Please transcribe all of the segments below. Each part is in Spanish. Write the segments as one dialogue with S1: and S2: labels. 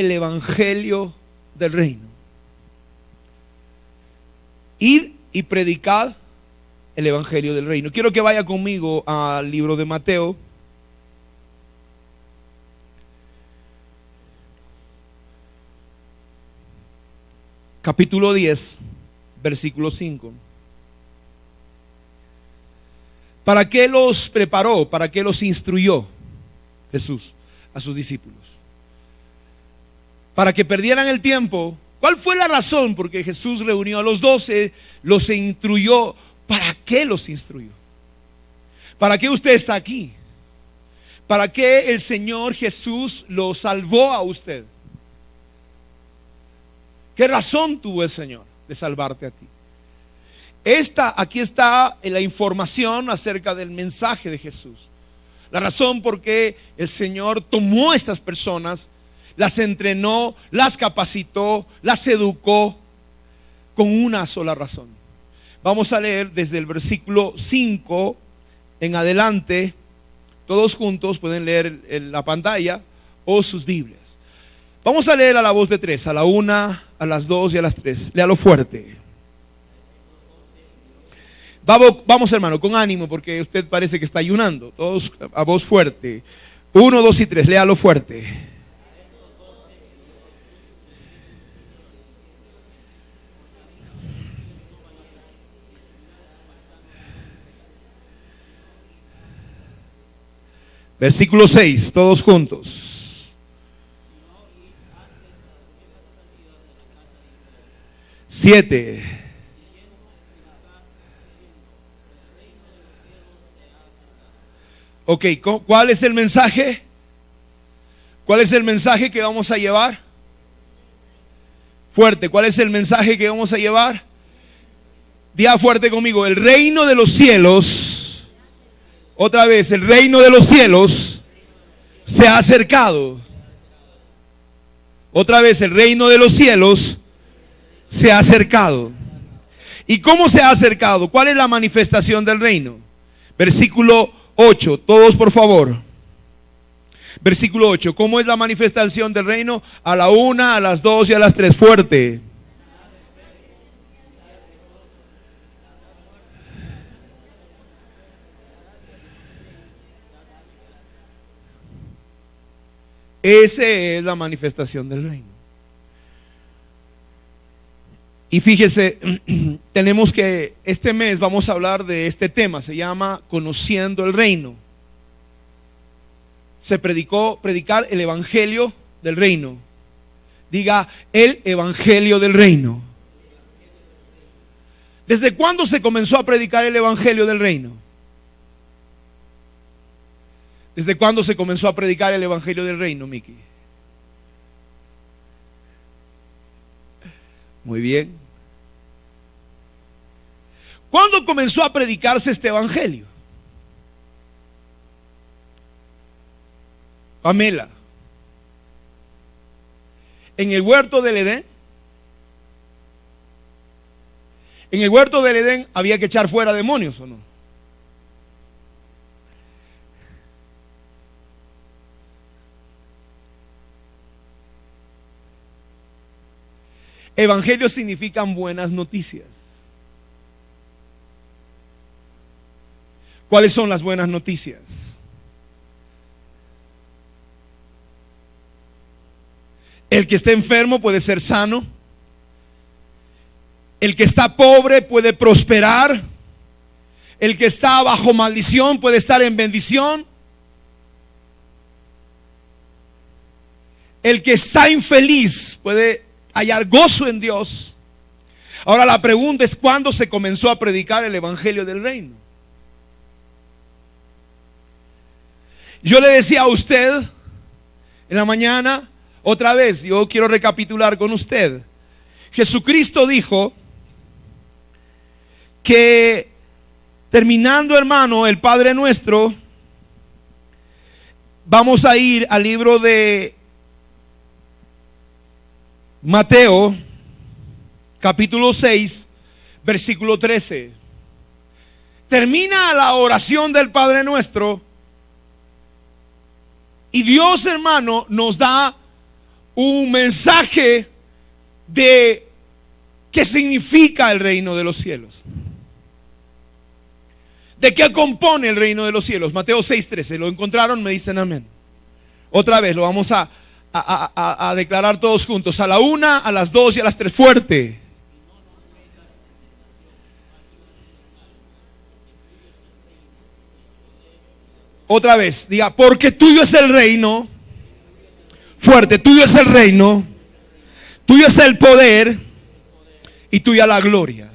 S1: el evangelio del reino. Id y predicad el evangelio del reino. Quiero que vaya conmigo al libro de Mateo. Capítulo 10, versículo 5. ¿Para qué los preparó? ¿Para qué los instruyó Jesús a sus discípulos? Para que perdieran el tiempo. ¿Cuál fue la razón? Porque Jesús reunió a los 12, los instruyó. ¿Para qué los instruyó? ¿Para qué usted está aquí? ¿Para qué el Señor Jesús lo salvó a usted? ¿Qué razón tuvo el Señor de salvarte a ti? Aquí está la información acerca del mensaje de Jesús. La razón por qué el Señor tomó a estas personas, las entrenó, las capacitó, las educó con una sola razón. Vamos a leer desde el versículo 5 en adelante. Todos juntos pueden leer en la pantalla o sus Biblias. Vamos a leer a la voz de 3, a la 1, a las 2 y a las 3. Léalo fuerte. Vamos, hermano, con ánimo, porque usted parece que está ayunando. Todos a voz fuerte. 1, 2 y 3, léalo fuerte. Versículo 6, todos juntos. 7. Ok, ¿cuál es el mensaje? ¿Cuál es el mensaje que vamos a llevar? Fuerte, ¿cuál es el mensaje que vamos a llevar? Diga fuerte conmigo: el reino de los cielos. Otra vez, el reino de los cielos se ha acercado. Otra vez, el reino de los cielos se ha acercado. ¿Y cómo se ha acercado? ¿Cuál es la manifestación del reino? Versículo 8, todos por favor. Versículo 8, ¿cómo es la manifestación del reino? A la 1, a las 2 y a las 3, fuerte. Esa es la manifestación del reino. Y fíjese, este mes vamos a hablar de este tema, se llama Conociendo el Reino. Se predicar el evangelio del reino. Diga, el evangelio del reino. ¿Desde cuándo se comenzó a predicar el evangelio del reino? ¿Desde cuándo se comenzó a predicar el evangelio del reino, Miki? Muy bien. ¿Cuándo comenzó a predicarse este evangelio? Pamela. ¿En el huerto del Edén? ¿En el huerto del Edén había que echar fuera demonios o no? Evangelios significan buenas noticias. ¿Cuáles son las buenas noticias? El que está enfermo puede ser sano. El que está pobre puede prosperar. El que está bajo maldición puede estar en bendición. El que está infeliz puede hallar gozo en Dios. Ahora la pregunta es: ¿cuándo se comenzó a predicar el evangelio del reino? Yo le decía a usted en la mañana, otra vez, yo quiero recapitular con usted. Jesucristo dijo que terminando, hermano, el Padre Nuestro, vamos a ir al libro de Mateo, capítulo 6, versículo 13. Termina la oración del Padre Nuestro y Dios, hermano, nos da un mensaje de qué significa el reino de los cielos. ¿De qué compone el reino de los cielos? Mateo 6:13. ¿Lo encontraron? Me dicen amén. Otra vez lo vamos a declarar todos juntos. A la 1, a las 2 y a las 3. Fuerte. Otra vez, diga, porque tuyo es el reino. Fuerte, tuyo es el reino, tuyo es el poder y tuya la gloria.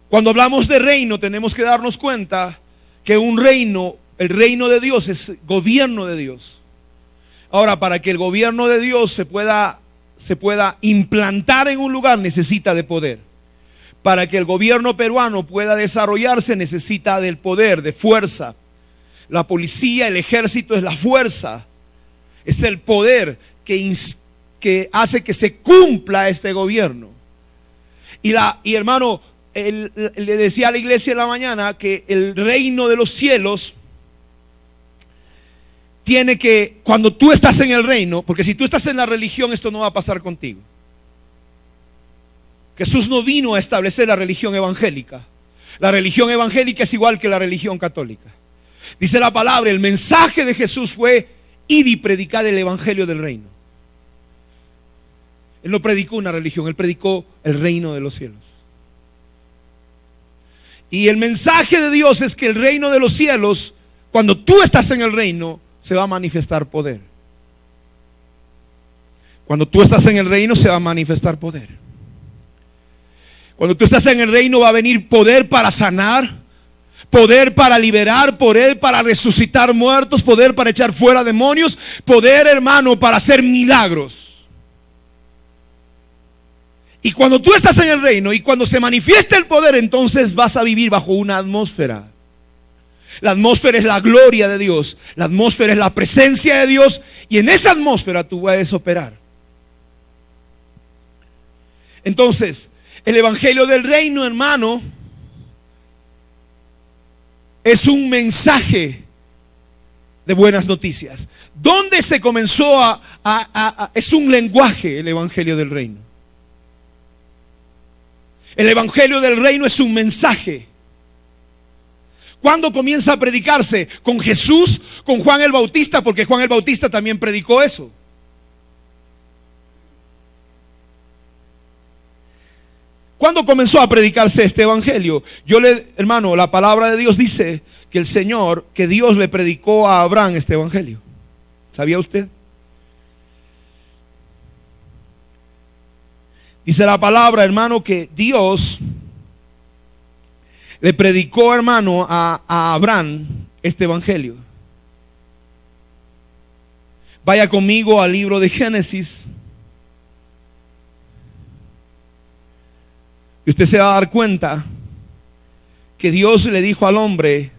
S1: Cuando hablamos de reino, tenemos que darnos cuenta que un reino, el reino de Dios es gobierno de Dios. Ahora, para que el gobierno de Dios se pueda implantar en un lugar, necesita de poder. Para que el gobierno peruano pueda desarrollarse, necesita del poder, de fuerza. La policía, el ejército es la fuerza, es el poder que hace que se cumpla este gobierno. Y hermano, le decía a la iglesia en la mañana que el reino de los cielos tiene que, cuando tú estás en el reino, porque si tú estás en la religión, esto no va a pasar contigo. Jesús no vino a establecer la religión evangélica. La religión evangélica es igual que la religión católica. Dice la palabra, el mensaje de Jesús fue: id y predicad el evangelio del reino. Él no predicó una religión, él predicó el reino de los cielos. Y el mensaje de Dios es que el reino de los cielos, cuando tú estás en el reino, se va a manifestar poder. Cuando tú estás en el reino, se va a manifestar poder. Cuando tú estás en el reino, va a venir poder para sanar, poder para liberar, poder para resucitar muertos, poder para echar fuera demonios, poder, hermano, para hacer milagros. Y cuando tú estás en el reino y cuando se manifiesta el poder, entonces vas a vivir bajo una atmósfera. La atmósfera es la gloria de Dios, la atmósfera es la presencia de Dios, y en esa atmósfera tú puedes operar. Entonces, el evangelio del reino, hermano, es un mensaje de buenas noticias. ¿Dónde se comenzó es un lenguaje el evangelio del reino? El evangelio del reino es un mensaje. ¿Cuándo comienza a predicarse? Con Jesús, con Juan el Bautista, porque Juan el Bautista también predicó eso. ¿Cuándo comenzó a predicarse este evangelio? Hermano, la palabra de Dios dice que que Dios le predicó a Abraham este evangelio. ¿Sabía usted? Dice la palabra, hermano, que Dios le predicó, hermano, a Abraham este evangelio. Vaya conmigo al libro de Génesis. Y usted se va a dar cuenta que Dios le dijo al hombre.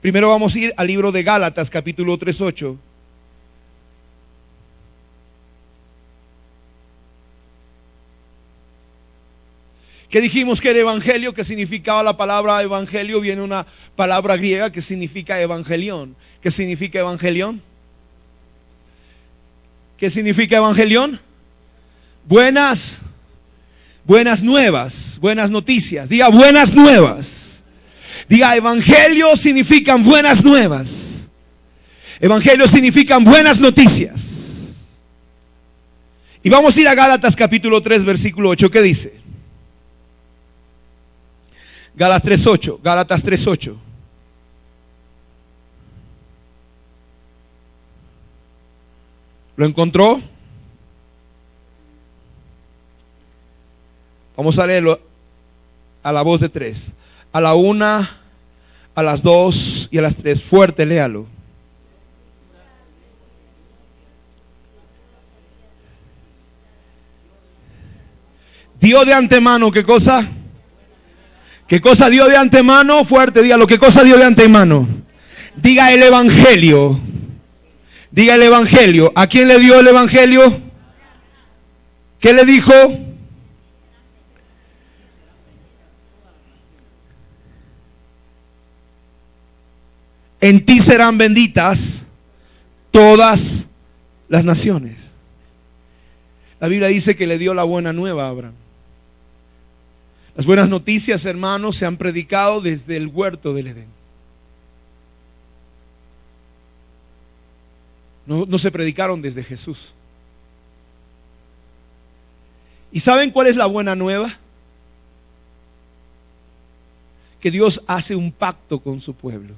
S1: Primero vamos a ir al libro de Gálatas, capítulo 3:8. ¿Qué dijimos que era evangelio? ¿Qué significaba la palabra evangelio? Viene una palabra griega que significa evangelión. ¿Qué significa evangelión? ¿Qué significa evangelión? Buenas nuevas, buenas noticias. Diga buenas nuevas. Diga evangelio significan buenas nuevas. Evangelio significan buenas noticias. Y vamos a ir a Gálatas capítulo 3 versículo 8. ¿Qué dice? Gálatas 3:8. ¿Lo encontró? Vamos a leerlo a la voz de 3. A la 1, a las 2 y a las 3. Fuerte, léalo. Dio de antemano, ¿qué cosa? ¿Qué cosa dio de antemano? Fuerte, dígalo. ¿Qué cosa dio de antemano? Diga el evangelio. Diga el evangelio. ¿A quién le dio el evangelio? ¿Qué le dijo? en ti serán benditas todas las naciones. La Biblia dice que le dio la buena nueva a Abraham. Las buenas noticias, hermanos, se han predicado desde el huerto del Edén. No se predicaron desde Jesús. ¿Y saben cuál es la buena nueva? Que Dios hace un pacto con su pueblo.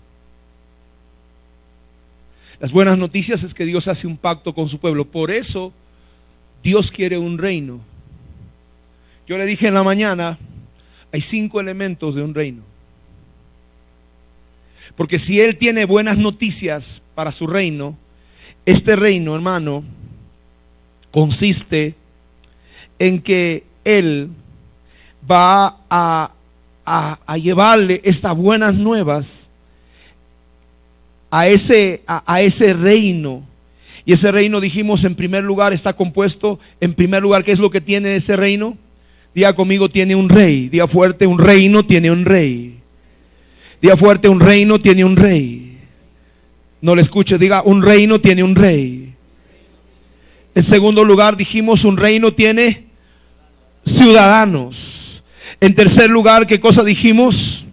S1: Las buenas noticias es que Dios hace un pacto con su pueblo. Por eso Dios quiere un reino. Yo le dije en la mañana, hay 5 elementos de un reino. Porque si Él tiene buenas noticias para su reino, este reino, hermano, consiste en que Él va a llevarle estas buenas nuevas a ese reino. Y ese reino, dijimos, en primer lugar está compuesto, en primer lugar, ¿qué es lo que tiene ese reino? Diga conmigo, tiene un rey. Diga fuerte, un reino tiene un rey. Diga fuerte, un reino tiene un rey. No le escuche, diga, un reino tiene un rey. En segundo lugar, dijimos, un reino tiene ciudadanos. En tercer lugar, ¿qué cosa dijimos?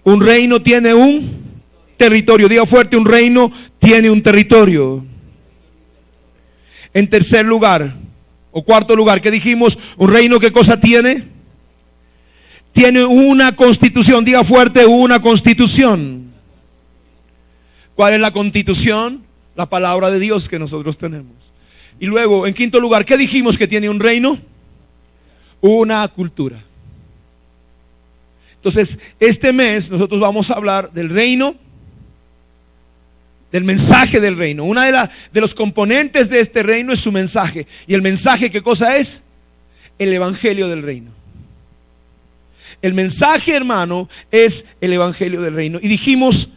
S1: Un reino tiene un territorio. Diga fuerte, un reino tiene un territorio. En tercer lugar, o cuarto lugar, ¿qué dijimos? Un reino, ¿qué cosa tiene? Tiene una constitución. Diga fuerte, una constitución. ¿Cuál es la constitución? La palabra de Dios que nosotros tenemos. Y luego, en quinto lugar, ¿qué dijimos que tiene un reino? Una cultura. Entonces, este mes nosotros vamos a hablar del reino, del mensaje del reino. Una de los componentes de este reino es su mensaje. ¿Y el mensaje qué cosa es? El evangelio del reino. El mensaje, hermano, es el evangelio del reino. Y dijimos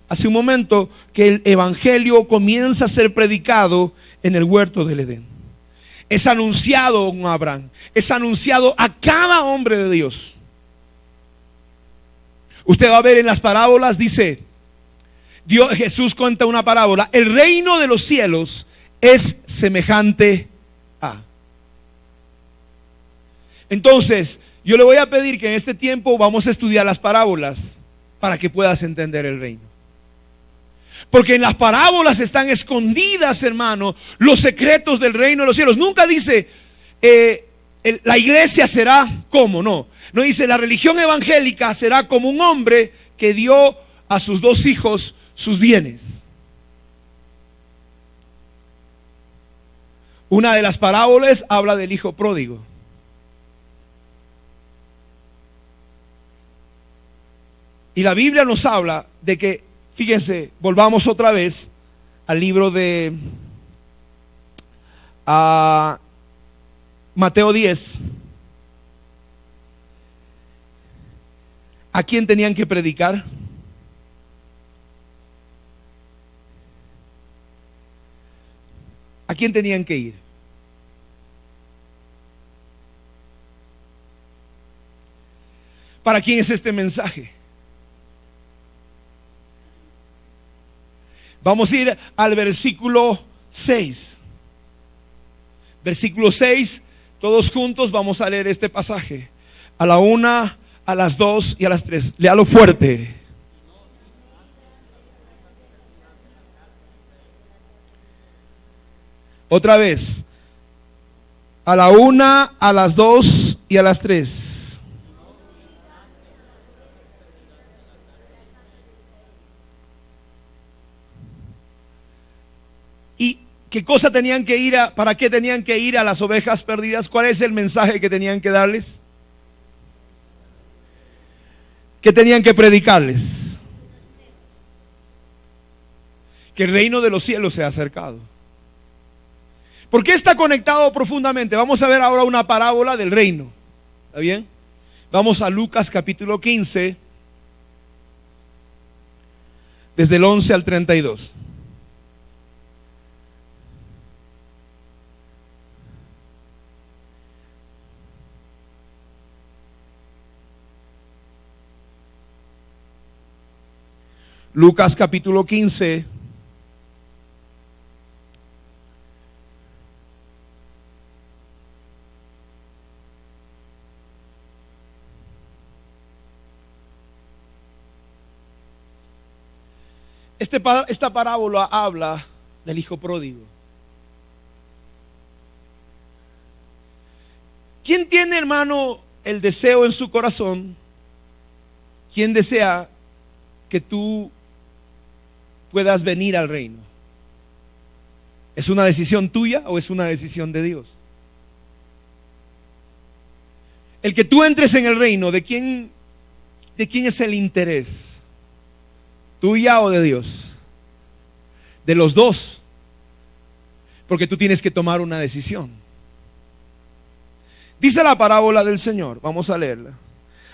S1: hace un momento que el evangelio comienza a ser predicado en el huerto del Edén. Es anunciado a Abraham, es anunciado a cada hombre de Dios. Usted va a ver en las parábolas, dice Jesús cuenta una parábola: el reino de los cielos es semejante a. Entonces, yo le voy a pedir que en este tiempo vamos a estudiar las parábolas para que puedas entender el reino. Porque en las parábolas están escondidas, hermano, los secretos del reino de los cielos. Nunca dice la iglesia será como, no dice la religión evangélica será como un hombre que dio a sus 2 hijos sus bienes. Una de las parábolas habla del hijo pródigo. Y la Biblia nos habla de que, fíjense, volvamos otra vez al libro de Mateo 10. ¿A quién tenían que predicar? ¿A quién tenían que ir? ¿Para quién es este mensaje? Vamos a ir al versículo 6. Versículo 6, todos juntos vamos a leer este pasaje. A la 1, a las 2 y a las 3. Léalo fuerte. Otra vez. A la 1, a las 2 y a las 3. ¿Y qué cosa tenían que ir para qué tenían que ir a las ovejas perdidas? ¿Cuál es el mensaje que tenían que darles? ¿Qué tenían que predicarles? Que el reino de los cielos se ha acercado. ¿Por qué está conectado profundamente? Vamos a ver ahora una parábola del reino. ¿Está bien? Vamos a Lucas capítulo 15, desde el 11 al 32. Lucas capítulo 15. Esta parábola habla del hijo pródigo. ¿Quién tiene, hermano, el deseo en su corazón? ¿Quién desea que tú puedas venir al reino? ¿Es una decisión tuya o es una decisión de Dios? El que tú entres en el reino, ¿de quién es el interés? ¿Tuya o de Dios? De los dos. Porque tú tienes que tomar una decisión. Dice la parábola del Señor, vamos a leerla.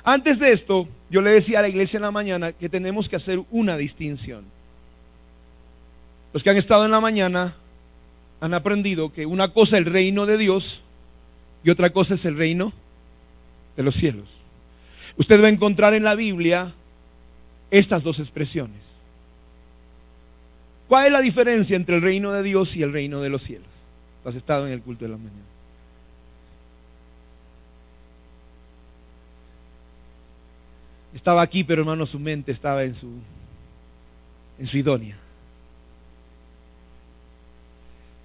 S1: Antes de esto, yo le decía a la iglesia en la mañana que tenemos que hacer una distinción. Los que han estado en la mañana han aprendido que una cosa es el reino de Dios y otra cosa es el reino de los cielos. Usted va a encontrar en la Biblia estas dos expresiones. ¿Cuál es la diferencia entre el reino de Dios y el reino de los cielos? Has estado en el culto de la mañana. Estaba aquí, pero hermano, su mente estaba en su idónea.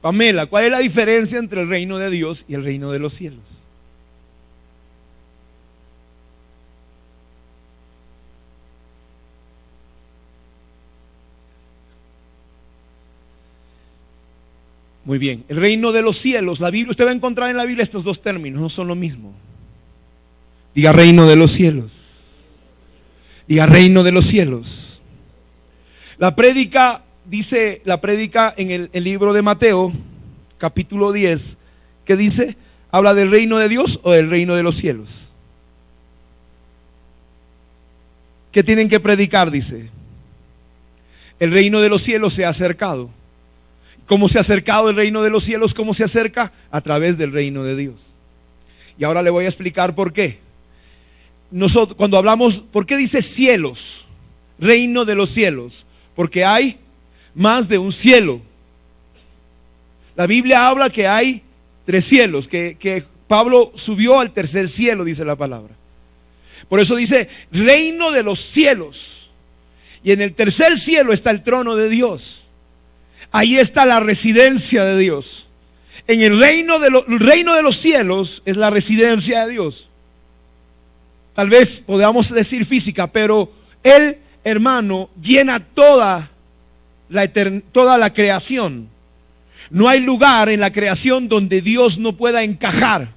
S1: Pamela, ¿cuál es la diferencia entre el reino de Dios y el reino de los cielos? Muy bien, el reino de los cielos, la Biblia, usted va a encontrar en la Biblia estos dos términos, no son lo mismo. Diga reino de los cielos. Diga reino de los cielos. La prédica, dice la prédica en el libro de Mateo, capítulo 10, que dice, ¿habla del reino de Dios o del reino de los cielos? ¿Qué tienen que predicar? Dice, el reino de los cielos se ha acercado. ¿Cómo se ha acercado el reino de los cielos? ¿Cómo se acerca? A través del reino de Dios. Y ahora le voy a explicar por qué. Nosotros, cuando hablamos, ¿por qué dice cielos? Reino de los cielos. Porque hay más de un cielo. La Biblia habla que hay 3 cielos, que Pablo subió al tercer cielo, dice la palabra. Por eso dice reino de los cielos. Y en el tercer cielo está el trono de Dios. Ahí está la residencia de Dios. En el reino de los cielos es la residencia de Dios. Tal vez podamos decir física, pero Él, hermano, llena toda la creación. No hay lugar en la creación donde Dios no pueda encajar.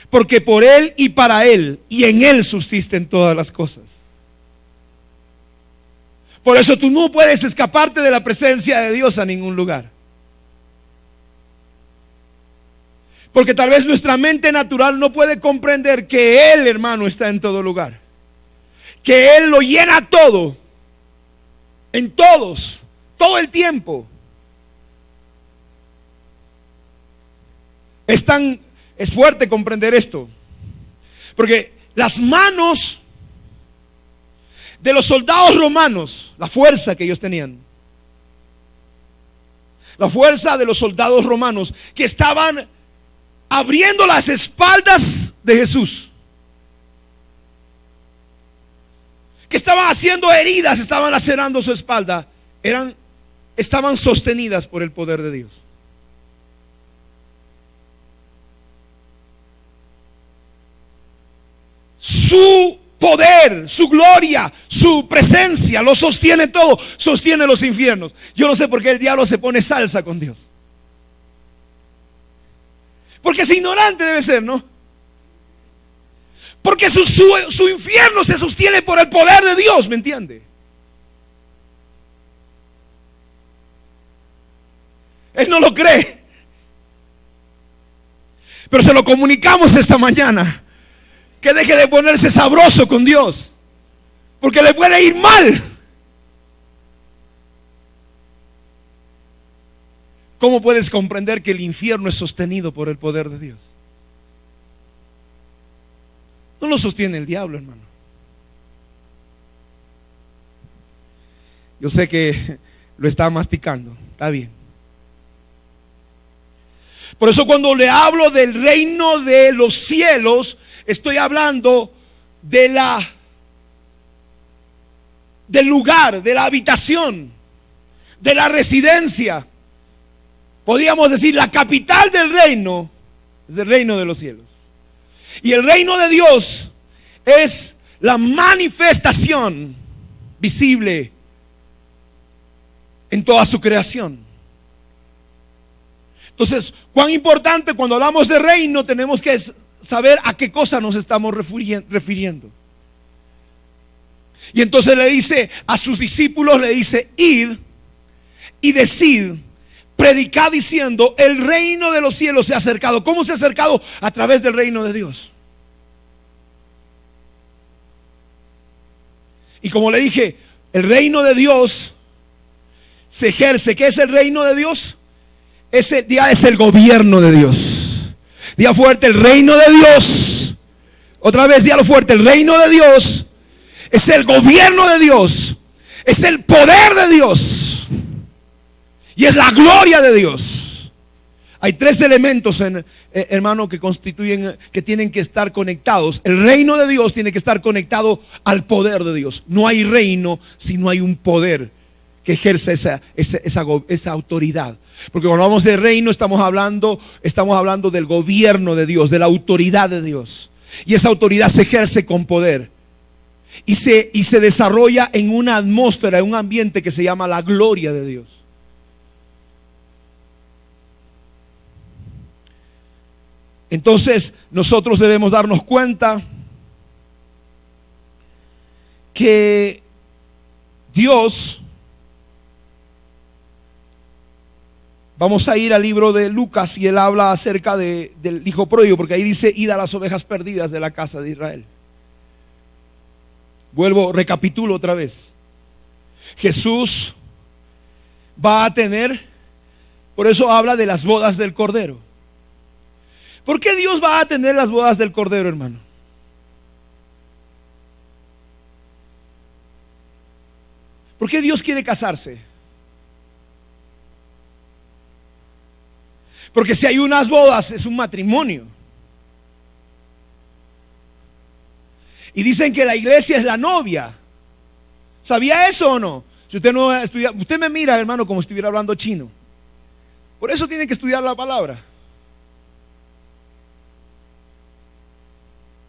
S1: Porque por Él y para Él y en Él subsisten todas las cosas. Por eso tú no puedes escaparte de la presencia de Dios a ningún lugar. Porque tal vez nuestra mente natural no puede comprender que Él, hermano, está en todo lugar. Que Él lo llena todo. En todos. Todo el tiempo. Es fuerte comprender esto. Porque las manos de los soldados romanos, la fuerza que ellos tenían, la fuerza de los soldados romanos que estaban abriendo las espaldas de Jesús, que estaban haciendo heridas, estaban lacerando su espalda, estaban sostenidas por el poder de Dios. Su poder, su gloria, su presencia lo sostiene todo, sostiene los infiernos. Yo no sé por qué el diablo se pone salsa con Dios. Porque es ignorante, debe ser, ¿no? Porque su infierno se sostiene por el poder de Dios, ¿me entiende? Él no lo cree, pero se lo comunicamos esta mañana. Que deje de ponerse sabroso con Dios, porque le puede ir mal. ¿Cómo puedes comprender que el infierno es sostenido por el poder de Dios? No lo sostiene el diablo, hermano. Yo sé que lo está masticando. Está bien. Por eso cuando le hablo del reino de los cielos, estoy hablando del lugar, de la habitación, de la residencia. Podríamos decir, la capital del reino es el reino de los cielos. Y el reino de Dios es la manifestación visible en toda su creación. Entonces, cuán importante cuando hablamos de reino, tenemos que saber a qué cosa nos estamos refiriendo. Y entonces le dice a sus discípulos, le dice: id y decid, predicad diciendo, el reino de los cielos se ha acercado. ¿Cómo se ha acercado? A través del reino de Dios. Y como le dije, el reino de Dios se ejerce. ¿Qué es el reino de Dios? Ese día es el gobierno de Dios. Día fuerte, el reino de Dios. Otra vez, díalo fuerte, el reino de Dios es el gobierno de Dios. Es el poder de Dios. Y es la gloria de Dios. Hay tres elementos, hermano, que constituyen, que tienen que estar conectados. El reino de Dios tiene que estar conectado al poder de Dios. No hay reino si no hay un poder que ejerce esa autoridad. Porque cuando hablamos de reino estamos hablando del gobierno de Dios, de la autoridad de Dios. Y esa autoridad se ejerce con poder. Y se desarrolla en una atmósfera, en un ambiente que se llama la gloria de Dios. Entonces nosotros debemos darnos cuenta que Dios, vamos a ir al libro de Lucas y él habla acerca del hijo pródigo, porque ahí dice: id a las ovejas perdidas de la casa de Israel. Recapitulo otra vez. Jesús va a tener, por eso habla de las bodas del Cordero. ¿Por qué Dios va a tener las bodas del Cordero, hermano? ¿Por qué Dios quiere casarse? Porque si hay unas bodas, es un matrimonio. Y dicen que la iglesia es la novia. ¿Sabía eso o no? Si usted no estudia, usted me mira, hermano, como si estuviera hablando chino. Por eso tiene que estudiar la palabra.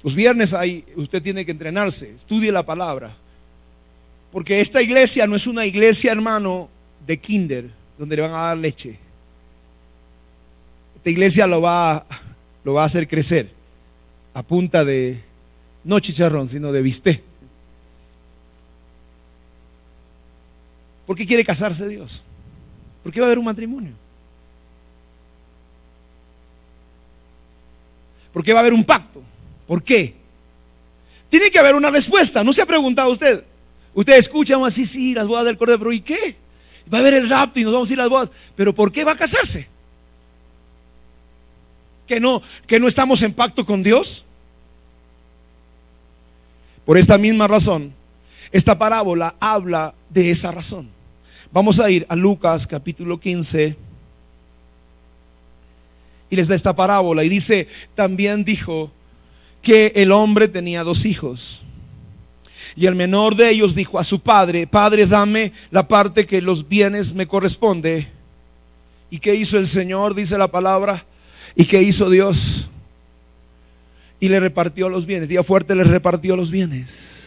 S1: Los viernes ahí usted tiene que entrenarse, estudie la palabra. Porque esta iglesia no es una iglesia, hermano, de kinder, donde le van a dar leche. Esta iglesia lo va a hacer crecer a punta de, no chicharrón, sino de bistec. ¿Por qué quiere casarse Dios? ¿Por qué va a haber un matrimonio? ¿Por qué va a haber un pacto? ¿Por qué? Tiene que haber una respuesta. ¿No se ha preguntado usted? Usted escucha así, sí, las bodas del Cordero, pero ¿y qué? Va a haber el rapto y nos vamos a ir a las bodas. ¿Pero por qué va a casarse? ¿Que no estamos en pacto con Dios? Por esta misma razón, esta parábola habla de esa razón. Vamos a ir a Lucas capítulo 15 y les da esta parábola y dice: también dijo que el hombre tenía 2 hijos. Y el menor de ellos dijo a su padre: Padre, dame la parte que los bienes me corresponde. ¿Y qué hizo el Señor? Dice la palabra. ¿Y qué hizo Dios? Y le repartió los bienes. Día fuerte, le repartió los bienes.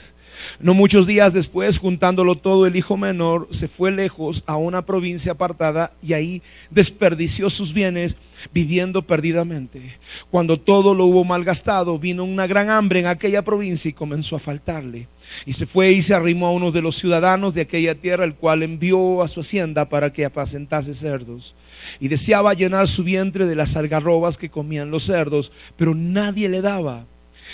S1: No muchos días después, juntándolo todo, el hijo menor se fue lejos a una provincia apartada y ahí desperdició sus bienes viviendo perdidamente. Cuando todo lo hubo malgastado, vino una gran hambre en aquella provincia y comenzó a faltarle. Y se fue y se arrimó a uno de los ciudadanos de aquella tierra, el cual envió a su hacienda para que apacentase cerdos. Y deseaba llenar su vientre de las algarrobas que comían los cerdos, pero nadie le daba.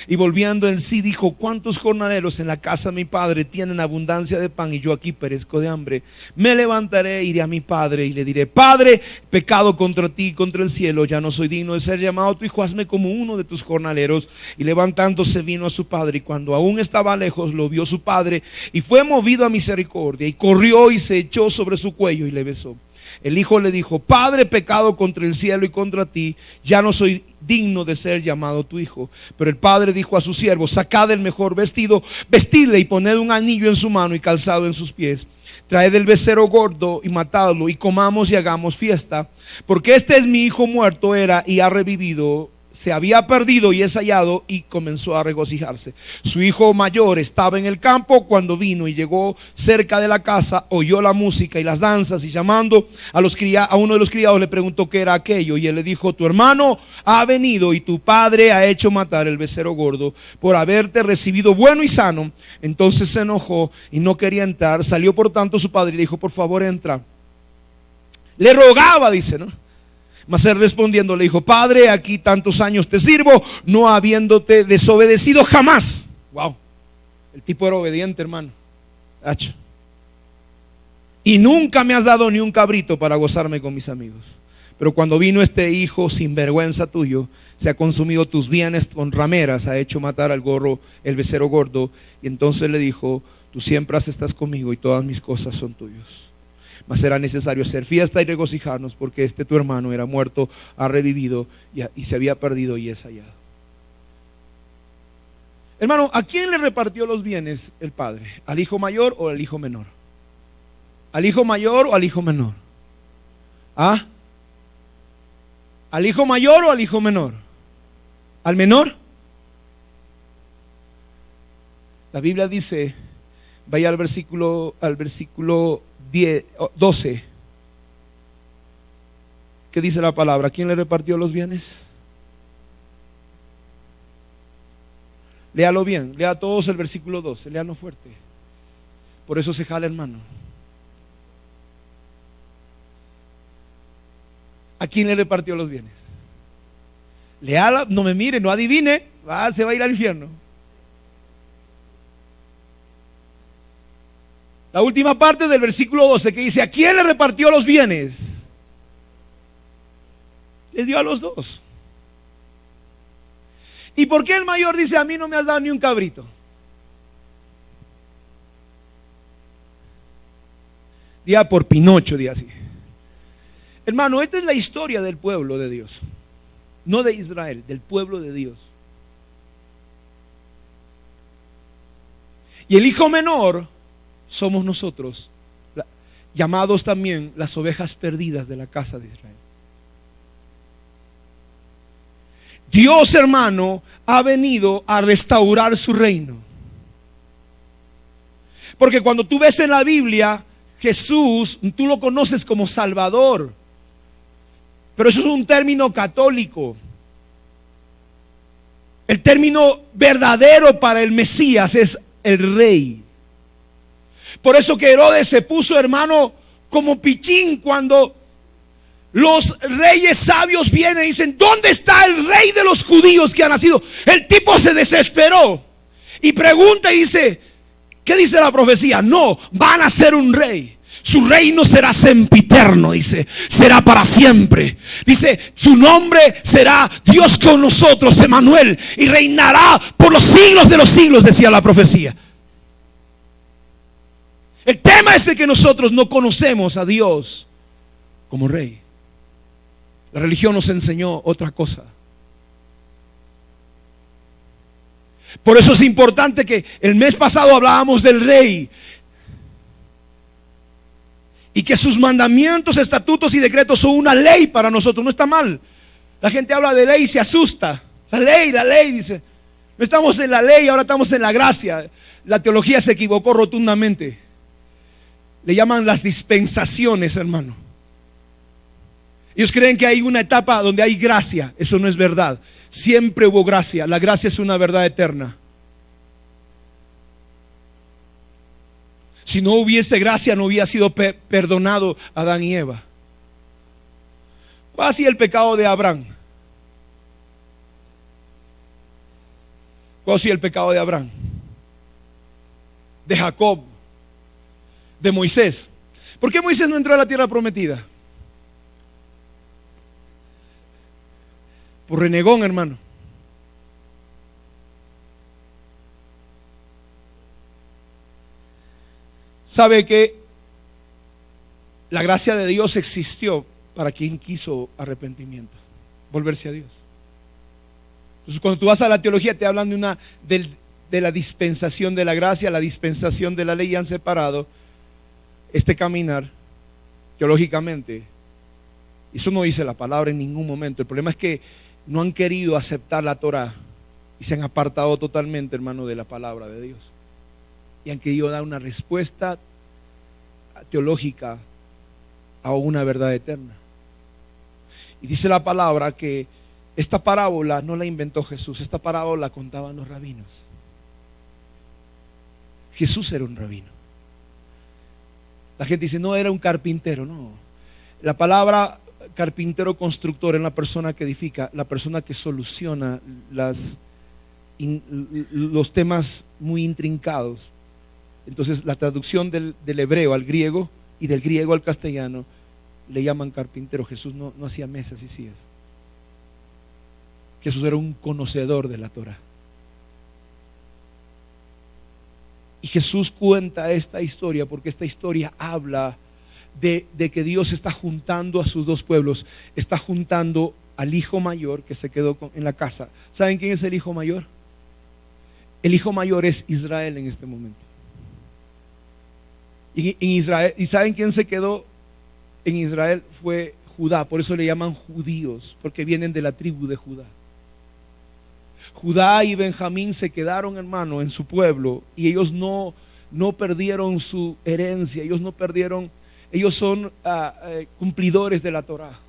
S1: Y volviendo en sí dijo: ¿cuántos jornaleros en la casa de mi padre tienen abundancia de pan y yo aquí perezco de hambre? Me levantaré, iré a mi padre y le diré: Padre, pecado contra ti y contra el cielo, ya no soy digno de ser llamado tu hijo, hazme como uno de tus jornaleros. Y levantándose vino a su padre, y cuando aún estaba lejos lo vio su padre, y fue movido a misericordia, y corrió y se echó sobre su cuello y le besó. El hijo le dijo: Padre, pecado contra el cielo y contra ti, ya no soy digno de ser llamado tu hijo. Pero el padre dijo a sus siervos: sacad el mejor vestido, vestidle y poned un anillo en su mano y calzado en sus pies. Traed el becerro gordo y matadlo, y comamos y hagamos fiesta, porque este es mi hijo, muerto era y ha revivido, se había perdido y es hallado. Y comenzó a regocijarse. Su hijo mayor estaba en el campo cuando vino, y llegó cerca de la casa, oyó la música y las danzas, y llamando a uno de los criados le preguntó qué era aquello. Y él le dijo: tu hermano ha venido y tu padre ha hecho matar el becerro gordo por haberte recibido bueno y sano. Entonces se enojó y no quería entrar. Salió por tanto su padre y le dijo: por favor, entra. Le rogaba, dice, ¿no? Mas él respondiendo le dijo: Padre, aquí tantos años te sirvo, no habiéndote desobedecido jamás. Wow, el tipo era obediente, hermano. Y nunca me has dado ni un cabrito para gozarme con mis amigos. Pero cuando vino este hijo sin vergüenza tuyo, se ha consumido tus bienes con rameras, ha hecho matar el becerro gordo. Y entonces le dijo: tú siempre estás conmigo y todas mis cosas son tuyas. Mas era necesario hacer fiesta y regocijarnos, porque tu hermano era muerto, ha revivido, y se había perdido y es hallado. Hermano, ¿a quién le repartió los bienes el padre? ¿Al hijo mayor o al hijo menor? ¿Al hijo mayor o al hijo menor? ¿Ah? ¿Al hijo mayor o al hijo menor? ¿Al menor? La Biblia dice, vaya al versículo 12. ¿Qué dice la palabra? ¿Quién le repartió los bienes? Léalo bien, lea todos el versículo 12, léalo fuerte. Por eso se jala, hermano. ¿A quién le repartió los bienes? Léala, no me mire, no adivine, se va a ir al infierno. La última parte del versículo 12 que dice: ¿a quién le repartió los bienes? Les dio a los dos. ¿Y por qué el mayor dice: a mí no me has dado ni un cabrito? Día por Pinocho, día así. Hermano, esta es la historia del pueblo de Dios. No de Israel, del pueblo de Dios. Y el hijo menor somos nosotros, llamados también las ovejas perdidas de la casa de Israel. Dios, hermano, ha venido a restaurar su reino. Porque cuando tú ves en la Biblia, Jesús, tú lo conoces como Salvador, pero eso es un término católico. El término verdadero para el Mesías es el Rey. Por eso que Herodes se puso, hermano, como pichín cuando los reyes sabios vienen y dicen: ¿dónde está el rey de los judíos que ha nacido? El tipo se desesperó y pregunta y dice: ¿qué dice la profecía? No, van a ser un rey. Su reino será sempiterno, dice, será para siempre. Dice, su nombre será Dios con nosotros, Emmanuel, y reinará por los siglos de los siglos, decía la profecía. El tema es de que nosotros no conocemos a Dios como rey. La religión nos enseñó otra cosa. Por eso es importante que el mes pasado hablábamos del rey y que sus mandamientos, estatutos y decretos son una ley para nosotros. No está mal. La gente habla de ley y se asusta. La ley, dice. No estamos en la ley, ahora estamos en la gracia. La teología se equivocó rotundamente. Le llaman las dispensaciones, hermano. Ellos creen que hay una etapa donde hay gracia. Eso no es verdad. Siempre hubo gracia. La gracia es una verdad eterna. Si no hubiese gracia, no hubiera sido perdonado Adán y Eva. ¿Cuál ha sido el pecado de Abraham? ¿Cuál ha sido el pecado de Abraham? De Jacob, de Moisés. ¿Por qué Moisés no entró a la tierra prometida? Por renegón, hermano. Sabe que la gracia de Dios existió para quien quiso arrepentimiento, volverse a Dios. Entonces, cuando tú vas a la teología, te hablan de la dispensación de la gracia, la dispensación de la ley, y han separado este caminar teológicamente. Eso no dice la palabra en ningún momento. El problema es que no han querido aceptar la Torah y se han apartado totalmente, hermano, de la palabra de Dios. Y han querido dar una respuesta teológica a una verdad eterna. Y dice la palabra que esta parábola no la inventó Jesús, esta parábola la contaban los rabinos. Jesús era un rabino. La gente dice, no, era un carpintero. No, la palabra carpintero constructor es la persona que edifica, la persona que soluciona los temas muy intrincados. Entonces la traducción del hebreo al griego y del griego al castellano le llaman carpintero. Jesús no hacía mesas y sillas. Jesús era un conocedor de la Torah. Y Jesús cuenta esta historia porque esta historia habla de que Dios está juntando a sus dos pueblos. Está juntando al hijo mayor que se quedó en la casa. ¿Saben quién es el hijo mayor? El hijo mayor es Israel en este momento. Y en Israel, ¿y saben quién se quedó en Israel? Fue Judá. Por eso le llaman judíos, porque vienen de la tribu de Judá. Judá y Benjamín se quedaron, hermano, en su pueblo, y ellos no perdieron su herencia. Ellos son cumplidores de la Torah.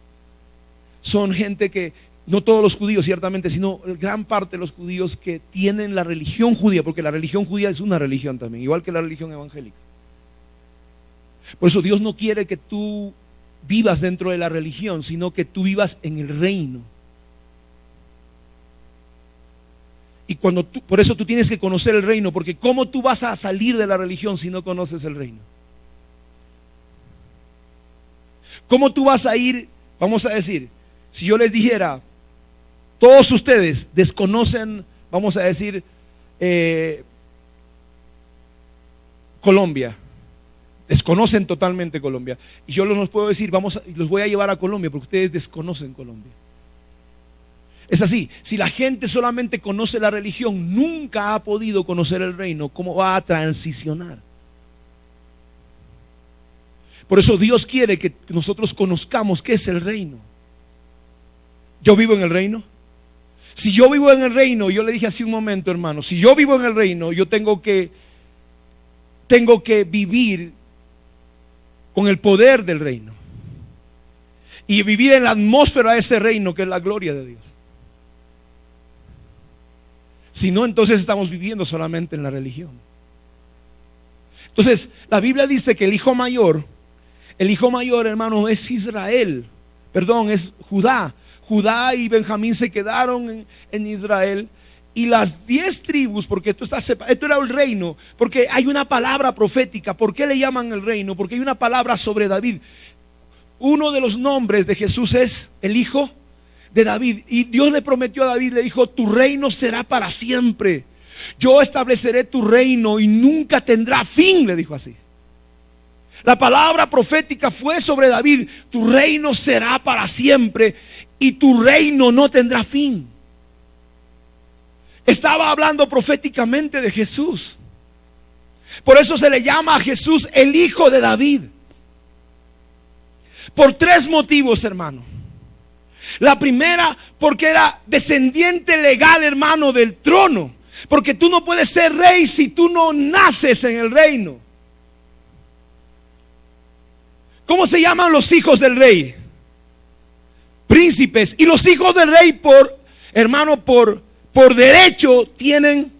S1: Son gente que, no todos los judíos ciertamente, sino gran parte de los judíos que tienen la religión judía, porque la religión judía es una religión también, igual que la religión evangélica. Por eso Dios no quiere que tú vivas dentro de la religión, sino que tú vivas en el reino. Y por eso tú tienes que conocer el reino, porque ¿cómo tú vas a salir de la religión si no conoces el reino? ¿Cómo tú vas a ir? Vamos a decir, si yo les dijera, todos ustedes desconocen, vamos a decir, Colombia, desconocen totalmente Colombia, y yo los puedo decir, los voy a llevar a Colombia porque ustedes desconocen Colombia. Es así, si la gente solamente conoce la religión, nunca ha podido conocer el reino, ¿cómo va a transicionar? Por eso Dios quiere que nosotros conozcamos qué es el reino. ¿Yo vivo en el reino? Si yo vivo en el reino, yo le dije hace un momento, hermano, si yo vivo en el reino, yo tengo que vivir con el poder del reino y vivir en la atmósfera de ese reino que es la gloria de Dios. Si no, entonces estamos viviendo solamente en la religión. Entonces, la Biblia dice que el hijo mayor, hermano, es Israel. Perdón, es Judá. Judá y Benjamín se quedaron en Israel. Y las 10 tribus, porque esto era el reino, porque hay una palabra profética. ¿Por qué le llaman el reino? Porque hay una palabra sobre David. Uno de los nombres de Jesús es el hijo de David. Y Dios le prometió a David, le dijo, tu reino será para siempre. Yo estableceré tu reino y nunca tendrá fin, le dijo así. La palabra profética fue sobre David, tu reino será para siempre y tu reino no tendrá fin. Estaba hablando proféticamente de Jesús. Por eso se le llama a Jesús el hijo de David. Por 3 motivos, hermano. La primera, porque era descendiente legal, hermano, del trono. Porque tú no puedes ser rey si tú no naces en el reino. ¿Cómo se llaman los hijos del rey? Príncipes. Y los hijos del rey por derecho tienen,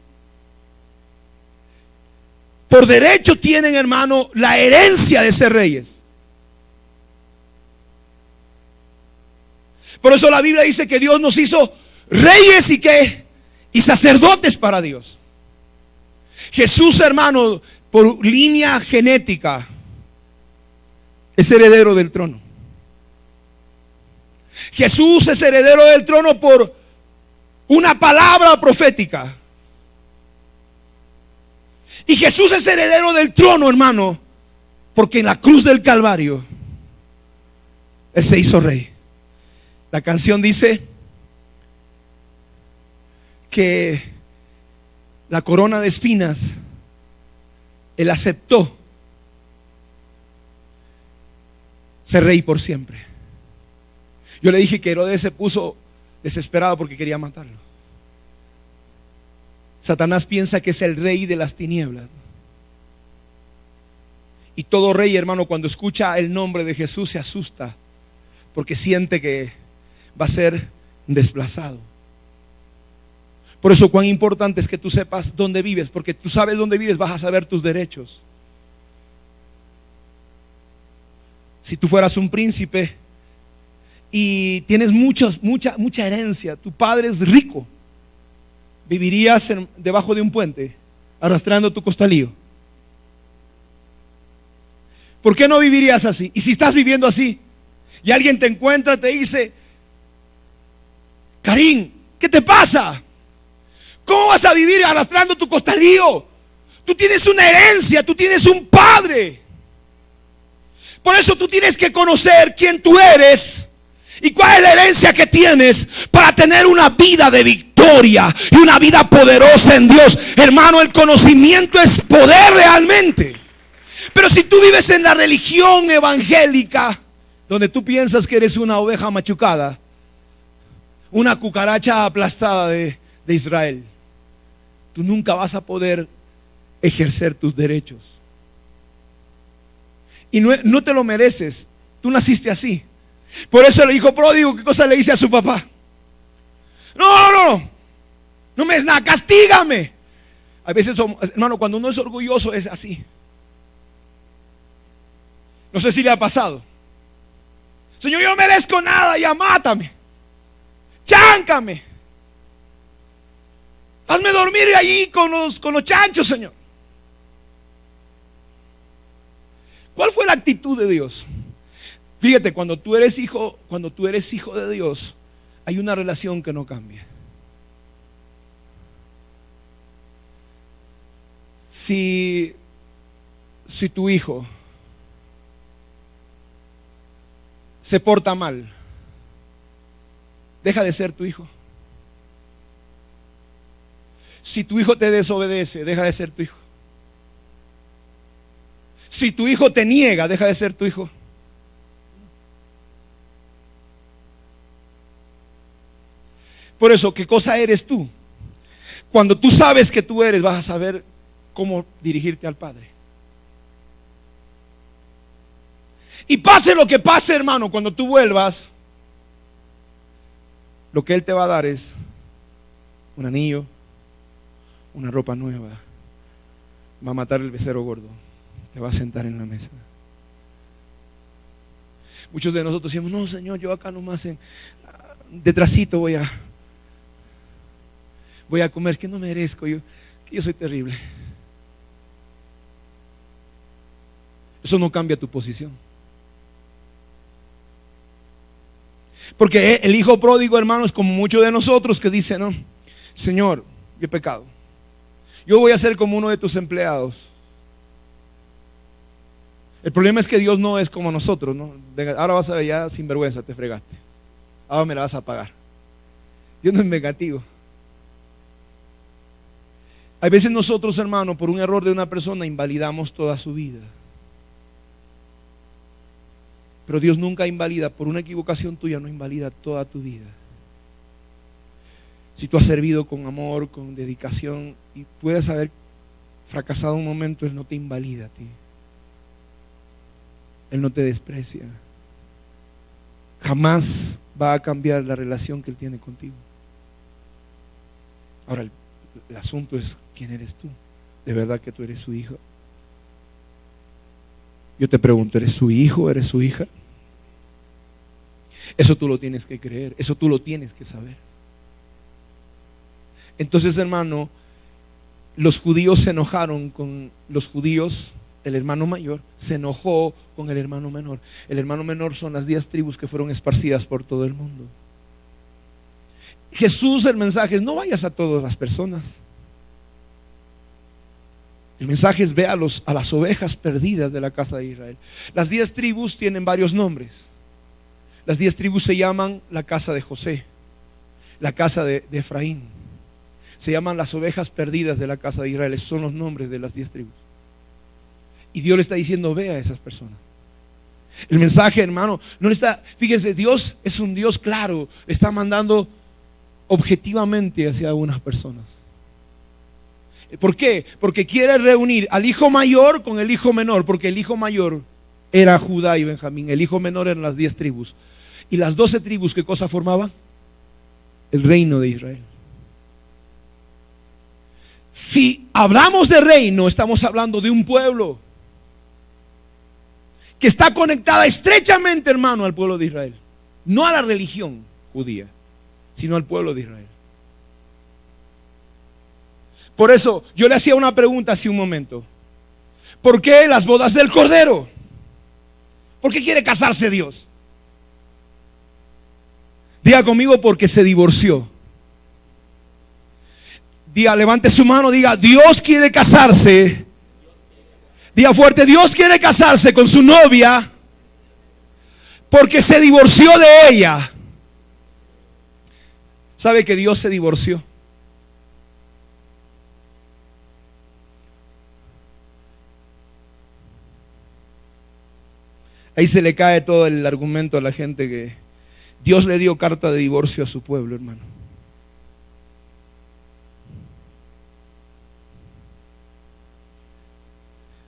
S1: hermano, la herencia de ser reyes. Por eso la Biblia dice que Dios nos hizo reyes y y sacerdotes para Dios. Jesús, hermano, por línea genética, es heredero del trono. Jesús es heredero del trono por una palabra profética. Y Jesús es heredero del trono, hermano, porque en la cruz del Calvario Él se hizo rey. La canción dice que la corona de espinas Él aceptó ser rey por siempre. Yo le dije que Herodes se puso desesperado porque quería matarlo. Satanás piensa que es el rey de las tinieblas. Y todo rey, hermano, cuando escucha el nombre de Jesús se asusta porque siente que va a ser desplazado. Por eso cuán importante es que tú sepas dónde vives, porque tú sabes dónde vives, vas a saber tus derechos. Si tú fueras un príncipe y tienes mucha herencia, tu padre es rico, ¿vivirías debajo de un puente arrastrando tu costalillo? ¿Por qué no vivirías así? Y si estás viviendo así y alguien te encuentra, te dice: Karim, ¿qué te pasa? ¿Cómo vas a vivir arrastrando tu costalillo? Tú tienes una herencia, tú tienes un padre. Por eso tú tienes que conocer quién tú eres y cuál es la herencia que tienes para tener una vida de victoria y una vida poderosa en Dios. Hermano, el conocimiento es poder realmente. Pero si tú vives en la religión evangélica, donde tú piensas que eres una oveja machucada, una cucaracha aplastada de Israel, tú nunca vas a poder ejercer tus derechos. Y no te lo mereces. Tú naciste así. Por eso el hijo pródigo, ¿qué cosa le dice a su papá? No me des nada, castígame. A veces, hermano, cuando uno es orgulloso es así. No sé si le ha pasado. Señor, yo no merezco nada, ya mátame, cháncame, hazme dormir allí con los chanchos, Señor. ¿Cuál fue la actitud de Dios? Fíjate, cuando tú eres hijo de Dios, hay una relación que no cambia. Si tu hijo se porta mal, deja de ser tu hijo. Si tu hijo te desobedece, deja de ser tu hijo. Si tu hijo te niega, deja de ser tu hijo. Por eso, ¿qué cosa eres tú? Cuando tú sabes que tú eres, vas a saber cómo dirigirte al Padre. Y pase lo que pase, hermano, cuando tú vuelvas, lo que Él te va a dar es un anillo, una ropa nueva. Va a matar el becerro gordo. Te va a sentar en la mesa. Muchos de nosotros decimos: no, Señor, yo acá nomás detrásito voy a comer, que no merezco, que yo soy terrible. Eso no cambia tu posición. Porque el hijo pródigo, hermano, es como muchos de nosotros que dicen: no, Señor, yo he pecado, yo voy a ser como uno de tus empleados. El problema es que Dios no es como nosotros, ¿no? Ahora vas a ver, ya sin vergüenza te fregaste, ahora me la vas a pagar. Dios no es negativo. Hay veces nosotros, hermano, por un error de una persona invalidamos toda su vida. Pero Dios nunca invalida, por una equivocación tuya no invalida toda tu vida. Si tú has servido con amor, con dedicación, y puedes haber fracasado un momento, Él no te invalida a ti. Él no te desprecia. Jamás va a cambiar la relación que Él tiene contigo. Ahora, el asunto es: ¿quién eres tú? ¿De verdad que tú eres su hijo? Yo te pregunto, ¿eres su hijo? ¿Eres su hija? Eso tú lo tienes que creer, eso tú lo tienes que saber. Entonces, hermano, los judíos se enojaron con los judíos. El hermano mayor se enojó con el hermano menor. El hermano menor son las 10 tribus que fueron esparcidas por todo el mundo. Jesús, el mensaje es: no vayas a todas las personas. El mensaje es: ve a las ovejas perdidas de la casa de Israel. Las 10 tribus tienen varios nombres. Las 10 tribus se llaman la casa de José, la casa de Efraín. Se llaman las ovejas perdidas de la casa de Israel. Esos son los nombres de las 10 tribus. Y Dios le está diciendo: ve a esas personas. El mensaje, hermano, no le está, fíjense, Dios es un Dios claro, le está mandando objetivamente hacia algunas personas. ¿Por qué? Porque quiere reunir al hijo mayor con el hijo menor, porque el hijo mayor era Judá y Benjamín, el hijo menor eran las 10 tribus. Y las 12 tribus, ¿qué cosa formaban? El reino de Israel. Si hablamos de reino, estamos hablando de un pueblo que está conectada estrechamente, hermano, al pueblo de Israel. No a la religión judía, sino al pueblo de Israel. Por eso yo le hacía una pregunta hace un momento: ¿por qué las bodas del Cordero? ¿Por qué quiere casarse Dios? Diga conmigo: porque se divorció. Diga, levante su mano, diga: Dios quiere casarse. Diga fuerte: Dios quiere casarse con su novia porque se divorció de ella. ¿Sabe que Dios se divorció? Ahí se le cae todo el argumento a la gente que Dios le dio carta de divorcio a su pueblo, hermano.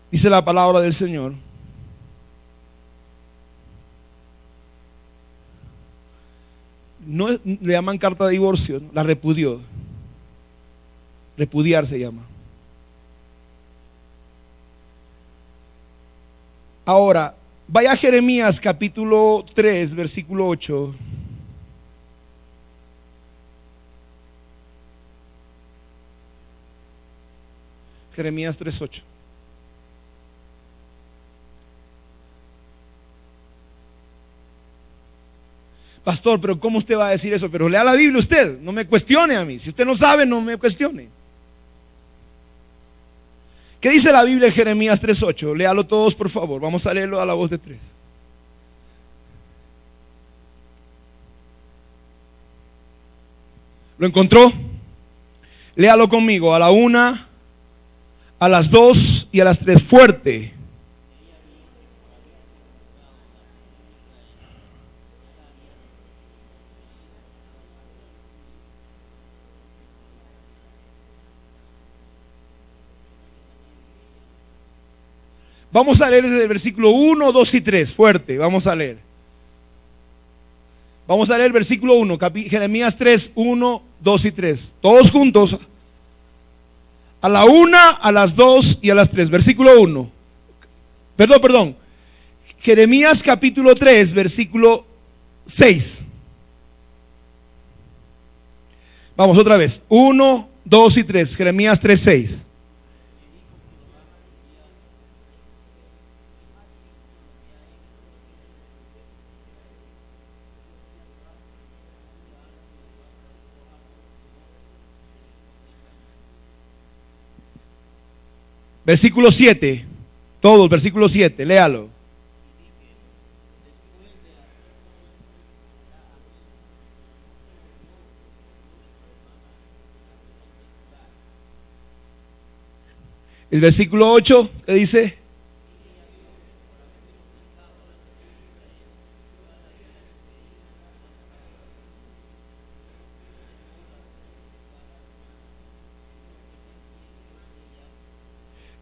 S1: Dice la palabra del Señor: no le llaman carta de divorcio, la repudió. Repudiar se llama. Ahora, vaya a Jeremías capítulo 3, versículo 8. Jeremías 3:8. Pastor, pero ¿cómo usted va a decir eso? Pero lea la Biblia usted, no me cuestione a mí. Si usted no sabe, no me cuestione. ¿Qué dice la Biblia en Jeremías 3:8? Léalo todos, por favor. Vamos a leerlo a la voz de 3. ¿Lo encontró? Léalo conmigo. A la 1, a las 2 y a las 3. Fuerte. Vamos a leer desde el versículo 1, 2 y 3. Fuerte, vamos a leer. Vamos a leer el versículo 1, Jeremías 3, 1, 2 y 3. Todos juntos. A la 1, a las 2 y a las 3. Versículo 1. Perdón. Jeremías capítulo 3, versículo 6. Vamos otra vez. 1, 2 y 3. Jeremías 3, 6. Versículo 7. Todos, versículo 7. Léalo. El versículo 8, ¿qué dice?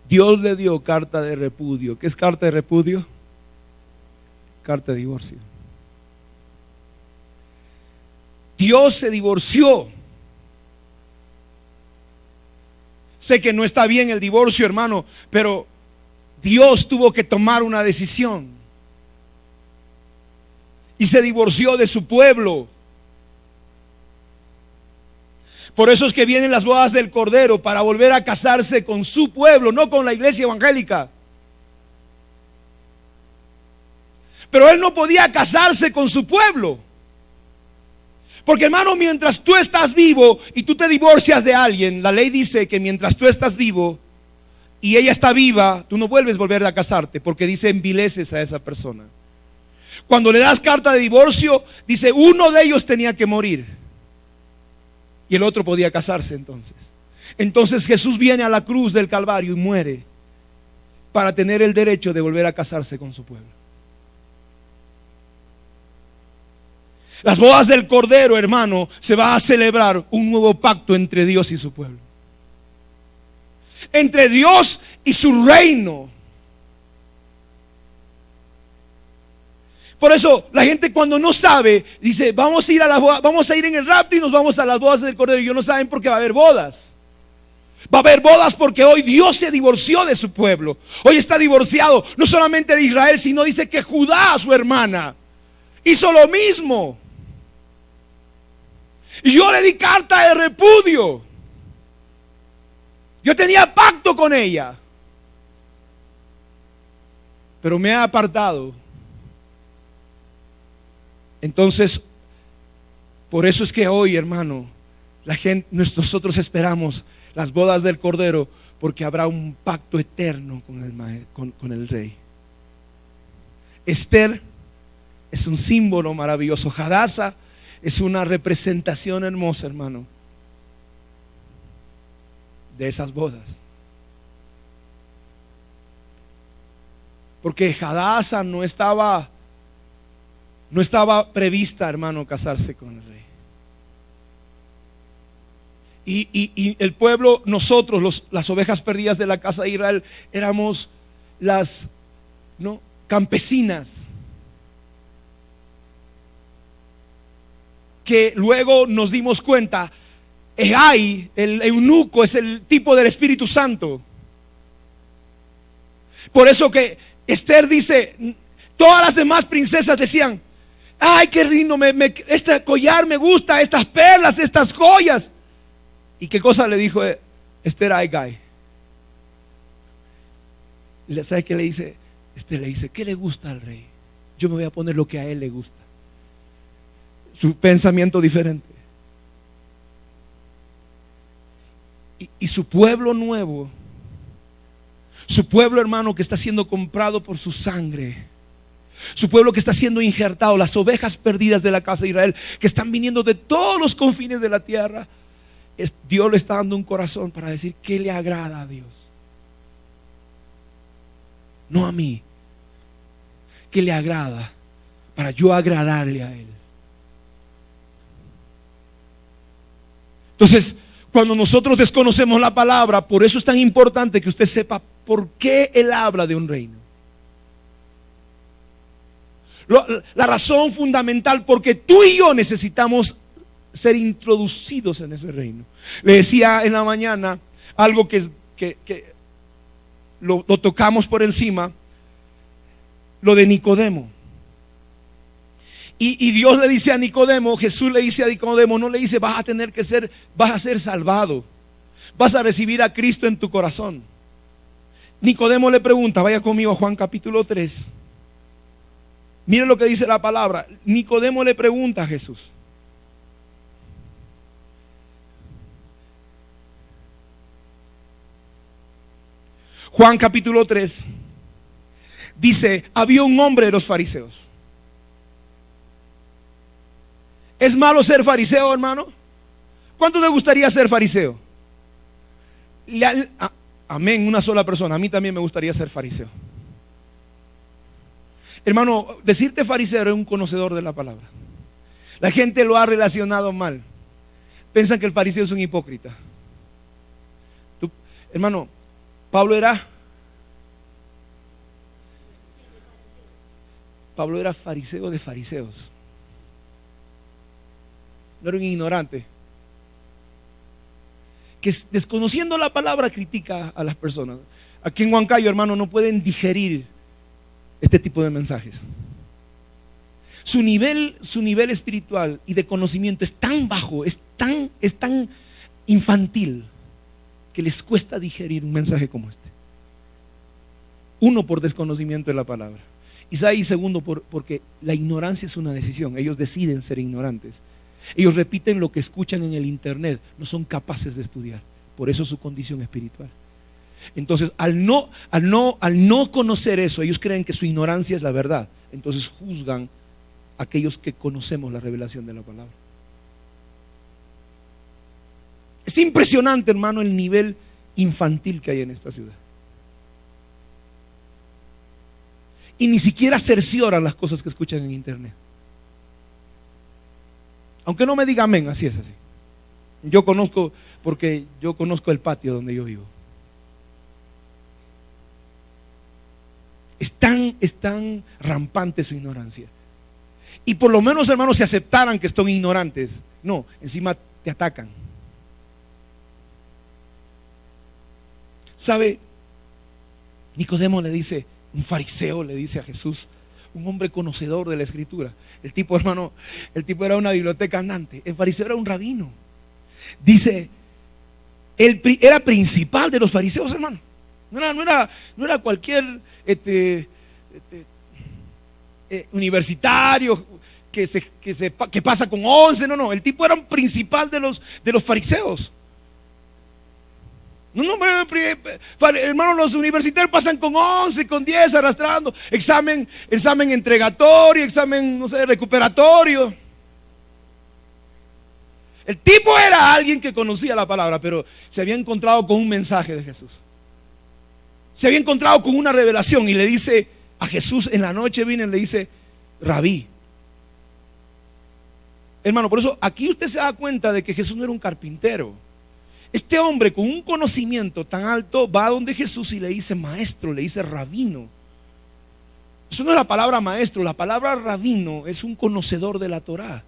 S1: Dios le dio carta de repudio. ¿Qué es carta de repudio? Carta de divorcio. Dios se divorció. Sé que no está bien el divorcio, hermano, pero Dios tuvo que tomar una decisión y se divorció de su pueblo. Por eso es que vienen las bodas del Cordero, para volver a casarse con su pueblo, no con la iglesia evangélica. Pero él no podía casarse con su pueblo. Porque, hermano, mientras tú estás vivo y tú te divorcias de alguien, la ley dice que mientras tú estás vivo y ella está viva, tú no vuelves a volver a casarte, porque dice envileces a esa persona. Cuando le das carta de divorcio, dice uno de ellos tenía que morir y el otro podía casarse entonces. Entonces Jesús viene a la cruz del Calvario y muere para tener el derecho de volver a casarse con su pueblo. Las bodas del Cordero, hermano, se va a celebrar un nuevo pacto entre Dios y su pueblo. Entre Dios y su reino. Por eso la gente cuando no sabe, dice, vamos a ir a las bodas, vamos a ir en el rapto y nos vamos a las bodas del Cordero. Y ellos no saben por qué va a haber bodas. Va a haber bodas porque hoy Dios se divorció de su pueblo. Hoy está divorciado, no solamente de Israel, sino dice que Judá, su hermana, hizo lo mismo. Y yo le di carta de repudio. Yo tenía pacto con ella, pero me ha apartado. Entonces, por eso es que hoy, hermano, la gente, nosotros esperamos las bodas del Cordero, porque habrá un pacto eterno con el Rey. Esther es un símbolo maravilloso. Hadassah es una representación hermosa, hermano, de esas bodas. Porque Hadassah no estaba prevista, hermano, casarse con el rey. Y el pueblo, nosotros, las ovejas perdidas de la casa de Israel, éramos las campesinas, que luego nos dimos cuenta, Ehai, el eunuco, es el tipo del Espíritu Santo. Por eso que Esther dice, todas las demás princesas decían, ay, qué lindo, este collar me gusta, estas perlas, estas joyas. ¿Y qué cosa le dijo Esther a Hegai? ¿Sabe qué le dice? Esther le dice, ¿qué le gusta al rey? Yo me voy a poner lo que a él le gusta. Su pensamiento diferente. Y su pueblo nuevo, su pueblo, hermano, que está siendo comprado por su sangre, su pueblo que está siendo injertado, las ovejas perdidas de la casa de Israel, que están viniendo de todos los confines de la tierra, Dios le está dando un corazón para decir qué le agrada a Dios. No a mí, qué le agrada, para yo agradarle a Él. Entonces, cuando nosotros desconocemos la palabra, por eso es tan importante que usted sepa por qué Él habla de un reino. La razón fundamental, porque tú y yo necesitamos ser introducidos en ese reino. Le decía en la mañana algo que lo tocamos por encima, lo de Nicodemo. Y Dios le dice a Nicodemo, Jesús le dice a Nicodemo, no le dice vas a ser salvado, vas a recibir a Cristo en tu corazón. Nicodemo le pregunta, vaya conmigo a Juan capítulo 3. Mire lo que dice la palabra. Nicodemo le pregunta a Jesús. Juan capítulo 3 dice, había un hombre de los fariseos. ¿Es malo ser fariseo, hermano? ¿Cuánto le gustaría ser fariseo? Amén, una sola persona. A mí también me gustaría ser fariseo. Hermano, decirte fariseo es un conocedor de la palabra. La gente lo ha relacionado mal. Piensan que el fariseo es un hipócrita. Hermano, Pablo era fariseo de fariseos. No era un ignorante que desconociendo la palabra critica a las personas. Aquí en Huancayo, hermano, no pueden digerir este tipo de mensajes. Su nivel espiritual y de conocimiento es tan bajo, es tan infantil que les cuesta digerir un mensaje como este. Uno, por desconocimiento de la palabra. Y segundo, porque la ignorancia es una decisión. Ellos deciden ser ignorantes. Ellos repiten lo que escuchan en el internet. No son capaces de estudiar. Por eso su condición espiritual. Entonces, al no conocer eso, ellos creen que su ignorancia es la verdad. Entonces juzgan a aquellos que conocemos la revelación de la palabra. Es impresionante, hermano, el nivel infantil que hay en esta ciudad. Y ni siquiera cercioran las cosas que escuchan en internet. Aunque no me diga amén, así es así. Yo conozco el patio donde yo vivo. Es tan rampante su ignorancia. Y por lo menos, hermanos, si aceptaran que son ignorantes, no, encima te atacan. ¿Sabe? Nicodemo le dice, un fariseo le dice a Jesús, un hombre conocedor de la escritura. El tipo, hermano, era una biblioteca andante. El fariseo era un rabino. Dice, él era principal de los fariseos, hermano. No era cualquier universitario que pasa con 11. No, el tipo era un principal de los fariseos. No, hermano, los universitarios pasan con 11, con 10, arrastrando. Examen entregatorio, examen, no sé, recuperatorio. El tipo era alguien que conocía la palabra, pero se había encontrado con un mensaje de Jesús. Se había encontrado con una revelación y le dice a Jesús en la noche, viene y le dice, Rabí. Hermano, por eso aquí usted se da cuenta de que Jesús no era un carpintero. Este hombre con un conocimiento tan alto va a donde Jesús y le dice maestro, le dice rabino. Eso no es la palabra maestro, la palabra rabino es un conocedor de la Torá.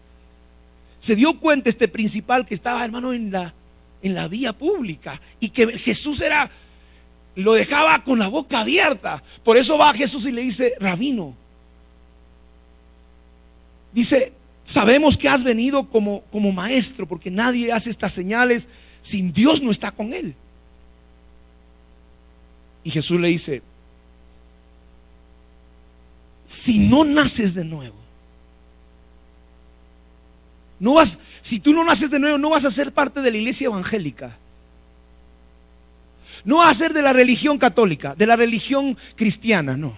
S1: Se dio cuenta este principal que estaba, hermano, en la vía pública y que Jesús lo dejaba con la boca abierta. Por eso va a Jesús y le dice rabino. Dice, sabemos que has venido como maestro, porque nadie hace estas señales sin Dios no está con él. Y Jesús le dice, si no naces de nuevo, si tú no naces de nuevo, no vas a ser parte de la iglesia evangélica. No vas a ser de la religión católica, de la religión cristiana, no.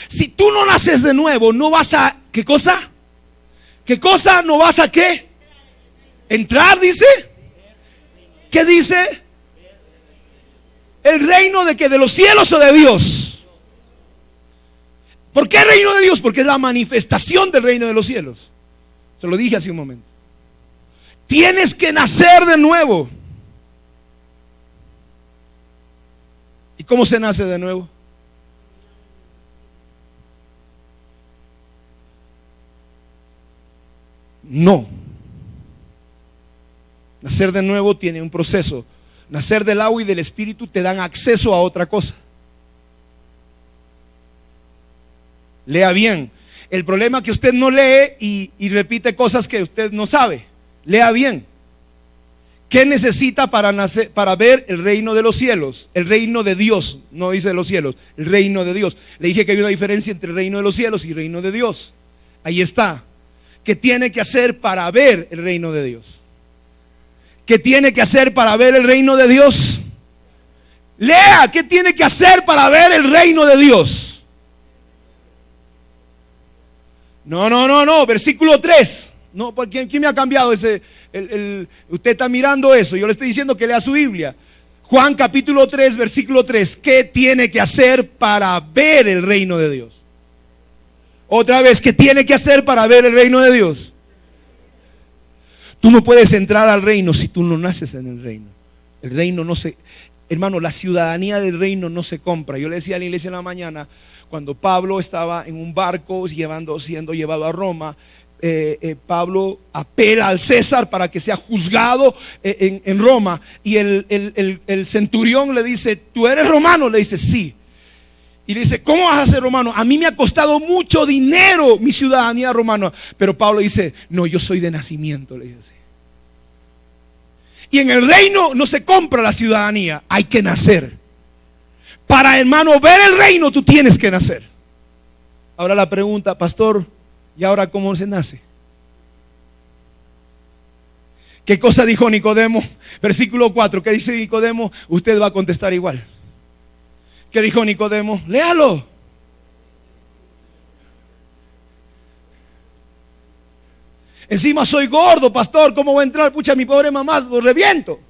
S1: Si tú no naces de nuevo, no vas a, ¿qué cosa? ¿Qué cosa? ¿No vas a qué? ¿Entrar, dice? ¿Qué dice? ¿El reino de qué? ¿De los cielos o de Dios? ¿Por qué reino de Dios? Porque es la manifestación del reino de los cielos. Se lo dije hace un momento. Tienes que nacer de nuevo. ¿Y cómo se nace de nuevo? No. Nacer de nuevo tiene un proceso. Nacer del agua y del espíritu te dan acceso a otra cosa. Lea bien. El problema es que usted no lee y repite cosas que usted no sabe. Lea bien. ¿Qué necesita para ver el reino de los cielos? El reino de Dios, no dice de los cielos, el reino de Dios. Le dije que hay una diferencia entre el reino de los cielos y el reino de Dios. Ahí está. ¿Qué tiene que hacer para ver el reino de Dios? ¿Qué tiene que hacer para ver el reino de Dios? Lea, ¿qué tiene que hacer para ver el reino de Dios? No, versículo 3. No, ¿quién me ha cambiado ese? Usted está mirando eso. Yo le estoy diciendo que lea su Biblia. Juan capítulo 3, versículo 3. ¿Qué tiene que hacer para ver el reino de Dios? Otra vez, ¿qué tiene que hacer para ver el reino de Dios? Tú no puedes entrar al reino si tú no naces en el reino. El reino no se... Hermano, la ciudadanía del reino no se compra. Yo le decía a la iglesia en la mañana, cuando Pablo estaba en un barco siendo llevado a Roma, Pablo apela al César para que sea juzgado en Roma. Y el centurión le dice, ¿tú eres romano? Le dice, sí. Y le dice, ¿cómo vas a ser romano? A mí me ha costado mucho dinero mi ciudadanía romana. Pero Pablo dice, no, yo soy de nacimiento, le dice así. Y en el reino no se compra la ciudadanía, hay que nacer. Para, hermano, ver el reino tú tienes que nacer. Ahora la pregunta, pastor, ¿y ahora cómo se nace? ¿Qué cosa dijo Nicodemo? Versículo 4, ¿qué dice Nicodemo? Usted va a contestar igual. ¿Qué dijo Nicodemo? Léalo. Encima soy gordo, pastor, ¿cómo voy a entrar? Pucha, mi pobre mamá, lo reviento.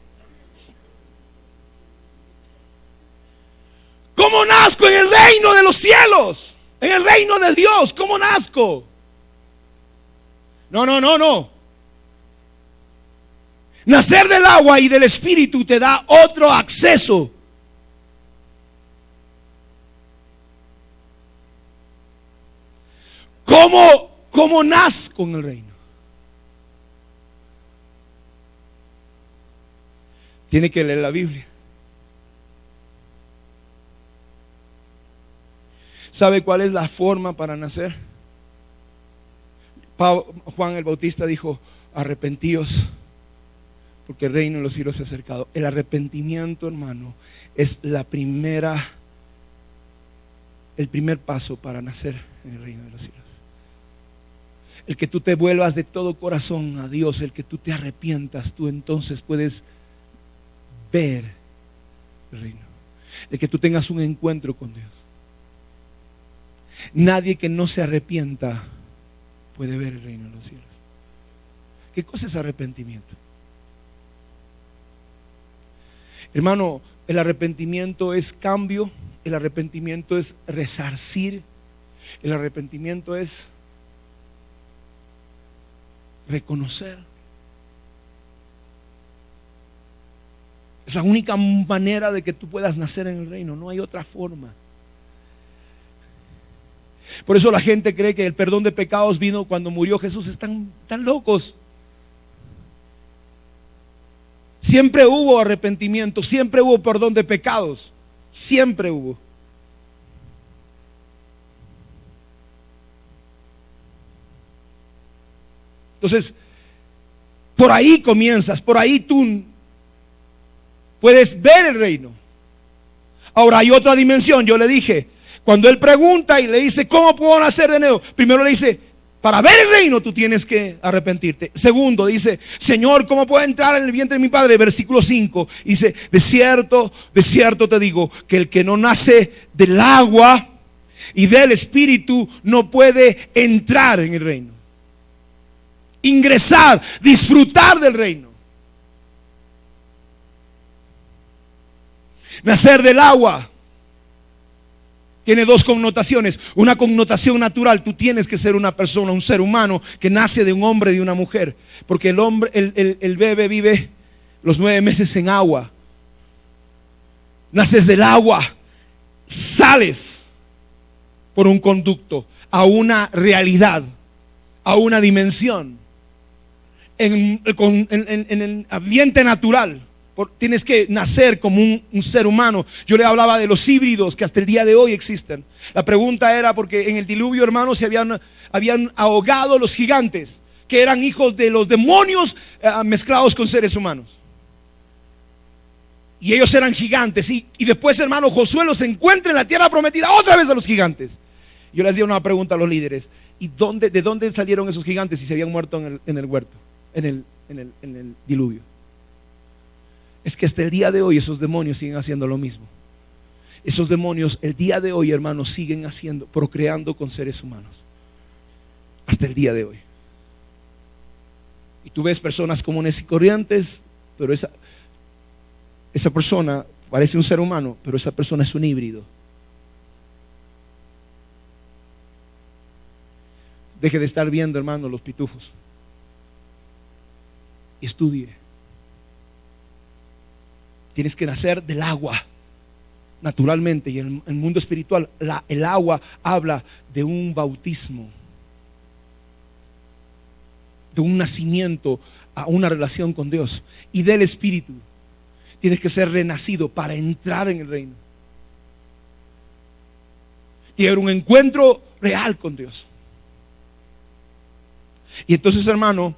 S1: ¿Cómo nazco en el reino de los cielos? En el reino de Dios, ¿cómo nazco? No. Nacer del agua y del espíritu te da otro acceso. ¿Cómo nazco en el reino? Tiene que leer la Biblia. ¿Sabe cuál es la forma para nacer? Juan el Bautista dijo: arrepentíos, porque el reino de los cielos se ha acercado. El arrepentimiento, hermano, es el primer paso para nacer en el reino de los cielos. El que tú te vuelvas de todo corazón a Dios, el que tú te arrepientas, tú entonces puedes ver el reino. El que tú tengas un encuentro con Dios. Nadie que no se arrepienta puede ver el reino de los cielos. ¿Qué cosa es arrepentimiento? Hermano, el arrepentimiento es cambio. El arrepentimiento es resarcir. El arrepentimiento es reconocer. Es la única manera de que tú puedas nacer en el reino. No hay otra forma. Por eso la gente cree que el perdón de pecados vino cuando murió Jesús. Están tan locos. Siempre hubo arrepentimiento, siempre hubo perdón de pecados, siempre hubo. Entonces, por ahí comienzas, por ahí tú puedes ver el reino. Ahora hay otra dimensión. Yo le dije, cuando él pregunta y le dice, ¿cómo puedo nacer de nuevo? Primero le dice, para ver el reino tú tienes que arrepentirte. Segundo, dice, Señor, ¿cómo puedo entrar en el vientre de mi padre? Versículo 5, dice, de cierto te digo, que el que no nace del agua y del espíritu no puede entrar en el reino. Ingresar, disfrutar del reino. Nacer del agua tiene dos connotaciones. Una connotación natural: tú tienes que ser una persona, un ser humano que nace de un hombre y de una mujer, porque el bebé vive los 9 meses en agua. Naces del agua, sales por un conducto a una realidad, a una dimensión, en el ambiente natural. Tienes que nacer como un ser humano. Yo le hablaba de los híbridos que hasta el día de hoy existen. La pregunta era porque en el diluvio, hermanos, se habían ahogado los gigantes, que eran hijos de los demonios mezclados con seres humanos. Y ellos eran gigantes. Y después, hermano, Josué los encuentra en la tierra prometida otra vez a los gigantes. Yo les hacía una pregunta a los líderes: ¿y de dónde salieron esos gigantes si se habían muerto en el huerto, en el diluvio? Es que hasta el día de hoy esos demonios siguen haciendo lo mismo. Esos demonios el día de hoy, hermanos, siguen procreando con seres humanos. Hasta el día de hoy. Y tú ves personas comunes y corrientes, pero esa persona parece un ser humano, pero esa persona es un híbrido. Deje de estar viendo, hermano, los pitufos. Y estudie. Tienes que nacer del agua, naturalmente. Y en el mundo espiritual, el agua habla de un bautismo, de un nacimiento a una relación con Dios. Y del espíritu, tienes que ser renacido para entrar en el reino. Tiene que haber un encuentro real con Dios. Y entonces, hermano,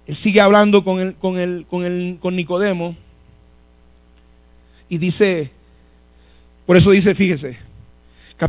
S1: Él sigue hablando con Nicodemo y dice, por eso dice, fíjese,